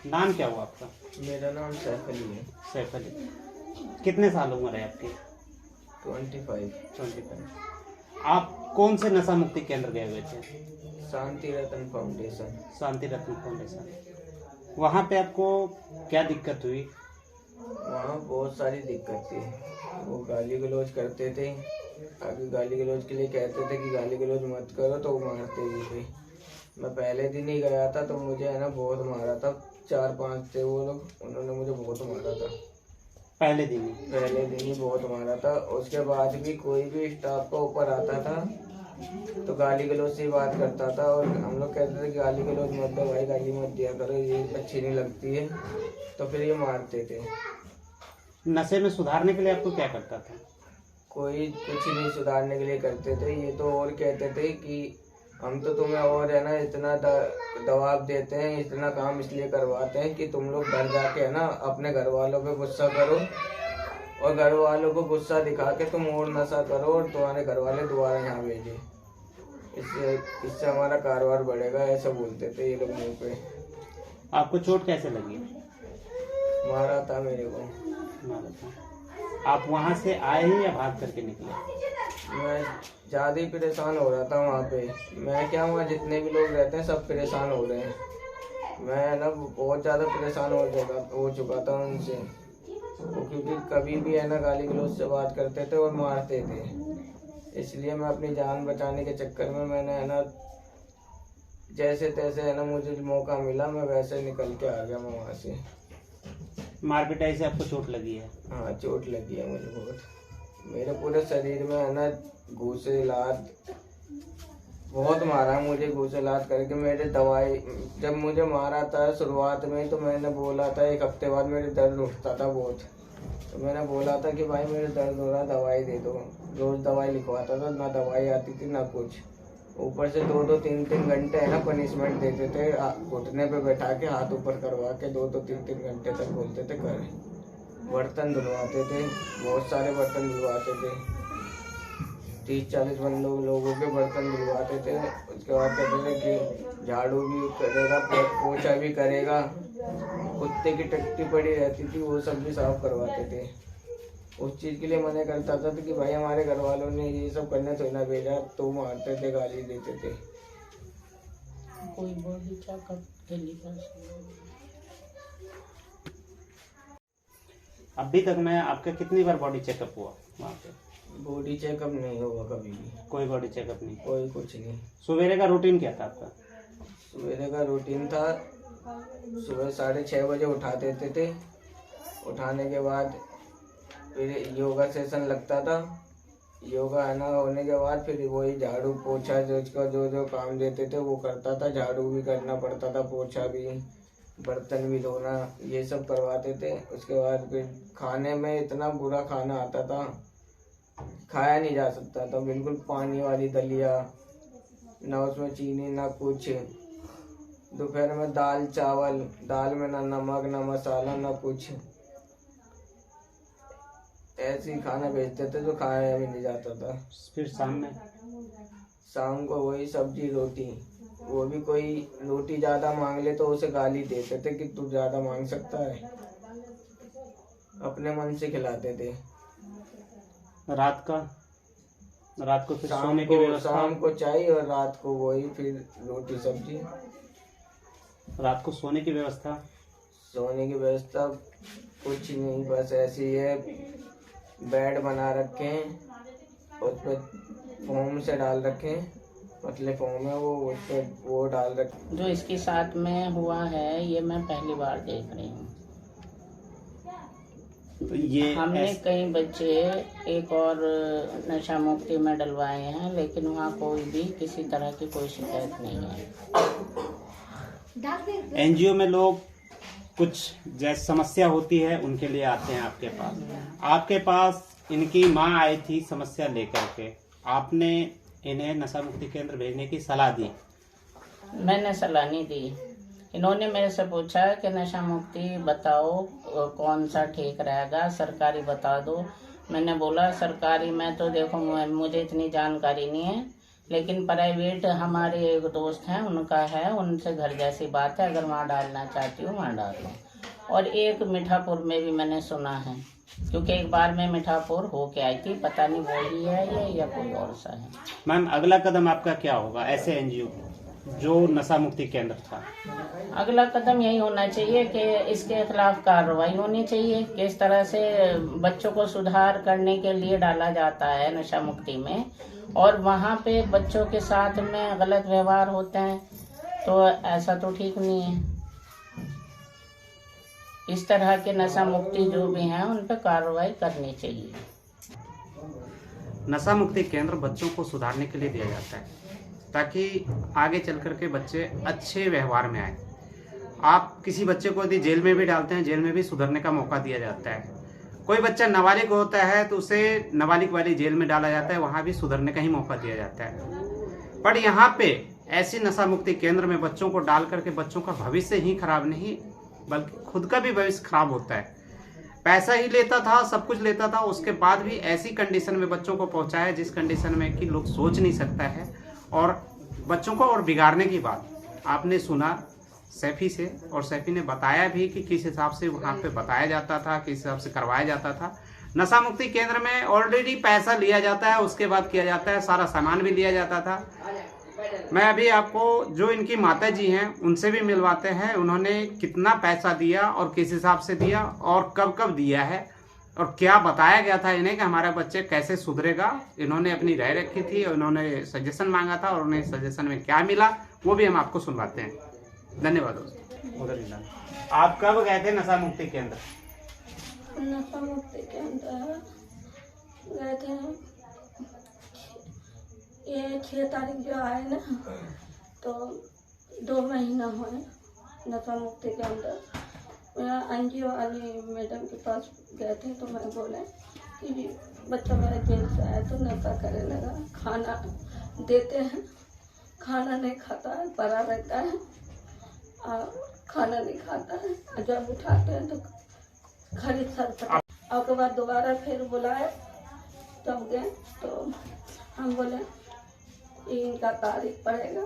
नाम क्या हुआ आपका? मेरा नाम सैफ अली है। सैफ अली। कितने साल उम्र है आपकी? 25। 25। आप कौन से नशा मुक्ति केंद्र गए हुए थे? शांति रतन फाउंडेशन। शांति रत्न फाउंडेशन। वहाँ पे आपको क्या दिक्कत हुई? वहाँ बहुत सारी दिक्कत थी। वो गाली गलौज करते थे, आगे गाली गलौज के लिए कहते थे कि गाली गलौज मत करो, तो वो मारते भी थे। मैं पहले दिन ही गया था तो मुझे है ना बहुत मारा था। 4-5 थे वो लोग, उन्होंने मुझे बहुत मारा था। पहले दिन ही बहुत मारा था। उसके बाद भी कोई भी स्टाफ का ऊपर आता था तो गाली गलौज से ही बात करता था, और हम लोग कहते थे कि गाली गलौज मत दो भाई, गाली मत दिया करो, ये अच्छी नहीं लगती है, तो फिर ये मारते थे। नशे में सुधारने के लिए आपको क्या करता था? कोई कुछ नहीं सुधारने के लिए करते थे, ये तो और कहते थे कि हम तो तुम्हें और है ना इतना दबाव देते हैं, इतना काम इसलिए करवाते हैं कि तुम लोग घर जाके है ना अपने घर वालों पे गुस्सा करो, और घर वालों को गुस्सा दिखा के तुम और नशा करो और तुम्हारे घर वाले दोबारा यहाँ भेजे, इससे हमारा कारोबार बढ़ेगा, ऐसा बोलते थे ये लोग मुँह पे। आपको चोट कैसे लगी? मारा था मेरे को। मारा था। आप वहाँ से आए ही या भाग करके निकले? मैं ज़्यादा ही परेशान हो रहा था वहाँ पे। मैं क्या, वहाँ जितने भी लोग रहते हैं सब परेशान हो रहे हैं। मैं ना बहुत ज़्यादा परेशान हो चुका था उनसे, क्योंकि कभी भी है ना गाली गलौज से बात करते थे और मारते थे। इसलिए मैं अपनी जान बचाने के चक्कर में मैंने है ना जैसे तैसे है ना मुझे मौका मिला, मैं वैसे निकल के आ गया मैं वहाँ से। मार पिटाई से आपको चोट लगी है? हाँ, चोट लगी है मुझे बहुत। मेरे पूरे शरीर में है ना घूसे लात बहुत मारा मुझे, घूसे लात करके। मेरे दवाई जब मुझे मारा था शुरुआत में तो मैंने बोला था, 1 हफ्ते बाद मेरे दर्द उठता था बहुत, तो मैंने बोला था कि भाई मेरे दर्द हो रहा, दवाई दे दो। रोज दवाई लिखवाता था, ना दवाई आती थी ना कुछ। ऊपर से 2-2 3-3 घंटे है ना पनिशमेंट देते थे, घुटने पे बैठा के हाथ ऊपर करवा के 2-2 3-3 घंटे तक बोलते थे कर। बर्तन धुलवाते थे, बहुत सारे बर्तन धुलवाते थे, 30-40 लोगों के बर्तन धुलवाते थे। उसके बाद कहते थे कि झाड़ू भी करेगा, पोछा भी करेगा, कुत्ते की टट्टी पड़ी रहती थी वो सब भी साफ करवाते थे। उस चीज़ के लिए मना करता था कि भाई हमारे घर वालों ने ये सब करने तो ना भेजा, तो मारते थे, गाली देते थे। कोई बॉडी चेकअप के लिए अभी तक में आपका कितनी बार बॉडी चेकअप हुआ वहाँ पे? बॉडी चेकअप नहीं हुआ कभी भी। कोई बॉडी चेकअप नहीं? कोई कुछ नहीं। सवेरे का रूटीन क्या था आपका? सवेरे का रूटीन था, सुबह 6:30 बजे उठा देते थे। उठाने के बाद फिर योगा सेशन लगता था। योगा है ना होने के बाद फिर वही झाड़ू पोछा जो काम देते थे वो करता था। झाड़ू भी करना पड़ता था, पोछा भी, बर्तन भी धोना, ये सब करवाते थे। उसके बाद फिर खाने में इतना बुरा खाना आता था, खाया नहीं जा सकता था, बिल्कुल पानी वाली दलिया, ना उसमें चीनी ना कुछ। दोपहर में दाल चावल, दाल में ना नमक ना मसाला ना कुछ, ऐसे ही खाना भेजते थे जो खाया भी नहीं जाता था। फिर शाम को वही सब्जी रोटी, वो भी कोई रोटी ज़्यादा मांग ले तो उसे गाली देते थे कि तू ज़्यादा मांग सकता है, अपने मन से खिलाते थे। रात को फिर सोने की व्यवस्था? शाम को चाय और रात को वही फिर रोटी सब्जी। रात को सोने की व्यवस्था? सोने की व्यवस्था कुछ नहीं, बस ऐसी है, बेड बना रखे हैं, उस पर फोम से डाल रखे हैं, पतले फोम है वो, उस पर वो डाल रखे। जो इसके साथ में हुआ है ये मैं पहली बार देख रही हूँ। तो ये हमने कई बच्चे एक और नशा मुक्ति में डलवाए हैं, लेकिन वहाँ कोई भी किसी तरह की कोई शिकायत नहीं है। एनजीओ में लोग कुछ जैसे समस्या होती है उनके लिए आते हैं आपके पास। आपके पास इनकी माँ आई थी समस्या लेकर के, आपने इन्हें नशा मुक्ति केंद्र भेजने की सलाह दी? मैंने सलाह नहीं दी, इन्होंने मेरे से पूछा कि नशा मुक्ति बताओ कौन सा ठीक रहेगा, सरकारी बता दो। मैंने बोला सरकारी में तो देखो मुझे इतनी जानकारी नहीं है, लेकिन प्राइवेट हमारे एक दोस्त हैं, उनका है, उनसे घर जैसी बात है, अगर वहाँ डालना चाहती हूँ वहाँ डाल लो। और एक मीठापुर में भी मैंने सुना है, क्योंकि एक बार मैं मीठापुर होके आई थी, पता नहीं वही है ये या कोई और सा है। मैम अगला कदम आपका क्या होगा ऐसे एनजीओ जो नशा मुक्ति केंद्र था? अगला कदम यही होना चाहिए कि इसके खिलाफ कार्रवाई होनी चाहिए। किस तरह से बच्चों को सुधार करने के लिए डाला जाता है नशा मुक्ति में, और वहाँ पे बच्चों के साथ में गलत व्यवहार होते हैं, तो ऐसा तो ठीक नहीं है। इस तरह के नशा मुक्ति जो भी हैं उन पर कार्रवाई करनी चाहिए। नशा मुक्ति केंद्र बच्चों को सुधारने के लिए दिया जाता है ताकि आगे चल कर के बच्चे अच्छे व्यवहार में आए। आप किसी बच्चे को यदि जेल में भी डालते हैं, जेल में भी सुधरने का मौका दिया जाता है। कोई बच्चा नाबालिग होता है तो उसे नाबालिग वाली जेल में डाला जाता है, वहाँ भी सुधरने का ही मौका दिया जाता है। पर यहाँ पे ऐसी नशा मुक्ति केंद्र में बच्चों को डाल करके बच्चों का भविष्य ही खराब नहीं बल्कि खुद का भी भविष्य खराब होता है। पैसा ही लेता था, सब कुछ लेता था, उसके बाद भी ऐसी कंडीशन में बच्चों को पहुंचाया जिस कंडीशन में कि लोग सोच नहीं सकता है। और बच्चों को और बिगाड़ने की बात आपने सुना सैफी से, और सैफी ने बताया भी कि किस हिसाब से वहाँ पे बताया जाता था, किस हिसाब से करवाया जाता था। नशा मुक्ति केंद्र में ऑलरेडी पैसा लिया जाता है, उसके बाद किया जाता है, सारा सामान भी लिया जाता था। मैं अभी आपको जो इनकी माता जी हैं उनसे भी मिलवाते हैं, उन्होंने कितना पैसा दिया और किस हिसाब से दिया और कब कब दिया है और क्या बताया गया था इन्हें कि हमारा बच्चे कैसे सुधरेगा। इन्होंने अपनी राय रखी थी और इन्होंने सजेशन मांगा था और उन्हें सजेशन में क्या मिला वो भी हम आपको सुनवाते हैं। धन्यवाद दोस्तों। उधर आप कब गए थे नशा मुक्ति केंद्र? नशा मुक्ति केंद्र गए थे, ये 6 तारीख जो आए ना, तो 2 महीना हुए नशा मुक्ति के अंदर। मैं एनजीओ वाली मैडम के पास गए थे, तो मैं बोले कि बच्चा मेरा जेल से आया तो नशा करने लगा, खाना देते हैं, खाना नहीं खाता है, पड़ा रहता है और खाना नहीं खाता है, जब उठाते हैं तो खरीद सर। और के बाद दोबारा फिर बुलाए, तब गए तो हम बोले इनका तारीख पड़ेगा।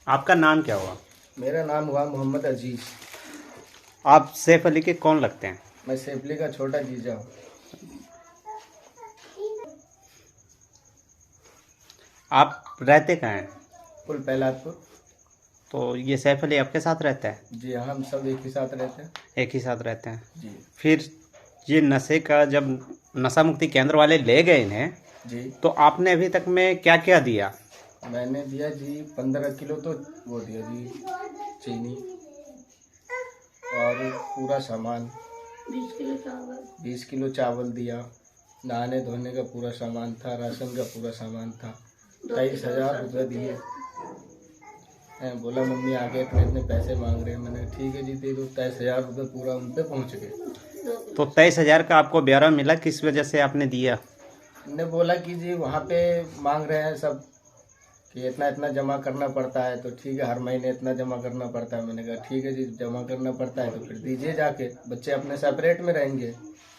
आपका नाम क्या हुआ? मेरा नाम हुआ मोहम्मद अजीज। आप सैफ अली के कौन लगते हैं? मैं सैफ अली का छोटा जीजा हूँ। आप रहते कहाँ हैं? पुल पहलादपुर। तो ये सैफ अली आपके साथ रहता है? जी हाँ, हम सब एक ही साथ रहते हैं। एक ही साथ रहते हैं जी। फिर ये नशे का जब नशा मुक्ति केंद्र वाले ले गए इन्हें जी, तो आपने अभी तक में क्या क्या दिया? मैंने दिया जी 15 किलो तो वो दिया जी चीनी और पूरा सामान 20 किलो चावल, 20 किलो चावल दिया, नहाने धोने का पूरा सामान था, राशन का पूरा सामान था। 23,000 रुपये दिए। बोला मम्मी आगे इतने इतने पैसे मांग रहे हैं। मैंने ठीक है जी दे दो। 23,000 रुपये पूरा उन पे पहुँच गए। तो 23,000 का आपको ब्यौरा मिला, किस वजह से आपने दिया? ने बोला कि जी वहाँ पे मांग रहे हैं सब कि इतना इतना जमा करना पड़ता है, तो ठीक है हर महीने इतना जमा करना पड़ता है। मैंने कहा ठीक है जी, जमा करना पड़ता है तो फिर दीजिए जाके, बच्चे अपने सेपरेट में रहेंगे।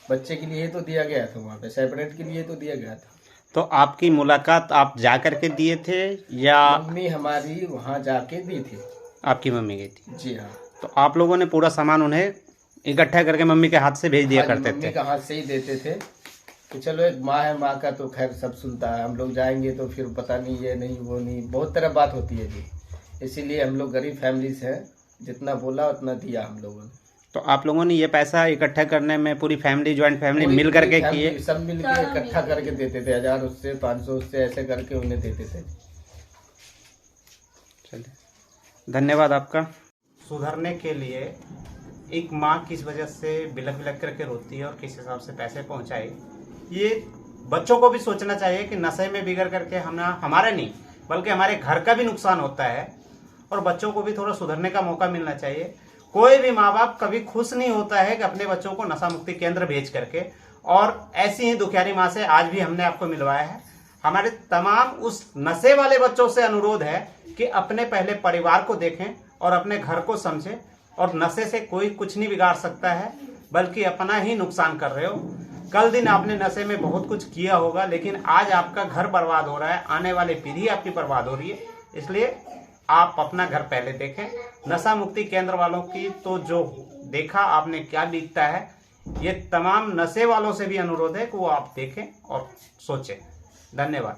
बच्चे के लिए तो दिया गया था, वहाँ पे सेपरेट के लिए तो दिया गया था। तो आपकी मुलाकात आप जा करके दिए थे या मम्मी हमारी वहाँ जाके दी थी? आपकी मम्मी गई थी? जी हाँ। तो आप लोगों ने पूरा सामान उन्हें इकट्ठा करके मम्मी के हाथ से भेज दिया हाँ जी, करते मम्मी थे? का हाथ से ही देते थे कि चलो एक माँ है, माँ का तो खैर सब सुनता है। हम लोग जाएंगे तो फिर पता नहीं ये नहीं वो नहीं, बहुत तरह बात होती है जी। इसीलिए हम लोग गरीब फैमिली से हैं, जितना बोला उतना दिया हम लोगों ने। तो आप लोगों ने ये पैसा इकट्ठा करने में पूरी फैमिली, ज्वाइंट फैमिली मिल करके किए? सब मिल के इकट्ठा करके देते थे, 1000 उससे 500 उससे ऐसे करके उन्हें देते थे। चलिए धन्यवाद आपका। सुधरने के लिए एक माँ किस वजह से बिलख बिलख करके रोती है और किस हिसाब से पैसे पहुँचाए, ये बच्चों को भी सोचना चाहिए कि नशे में बिगड़ करके हमारा नहीं बल्कि हमारे घर का भी नुकसान होता है और बच्चों को भी थोड़ा सुधरने का मौका मिलना चाहिए। कोई भी माँ बाप कभी खुश नहीं होता है कि अपने बच्चों को नशा मुक्ति केंद्र भेज करके, और ऐसी ही दुखियारी माँ से आज भी हमने आपको मिलवाया है। हमारे तमाम उस नशे वाले बच्चों से अनुरोध है कि अपने पहले परिवार को देखें और अपने घर को समझें, और नशे से कोई कुछ नहीं बिगाड़ सकता है बल्कि अपना ही नुकसान कर रहे हो। कल दिन आपने नशे में बहुत कुछ किया होगा, लेकिन आज आपका घर बर्बाद हो रहा है, आने वाली पीढ़ी आपकी बर्बाद हो रही है। इसलिए आप अपना घर पहले देखें। नशा मुक्ति केंद्र वालों की तो जो देखा आपने क्या दिखता है, ये तमाम नशे वालों से भी अनुरोध है कि वो आप देखें और सोचें। धन्यवाद।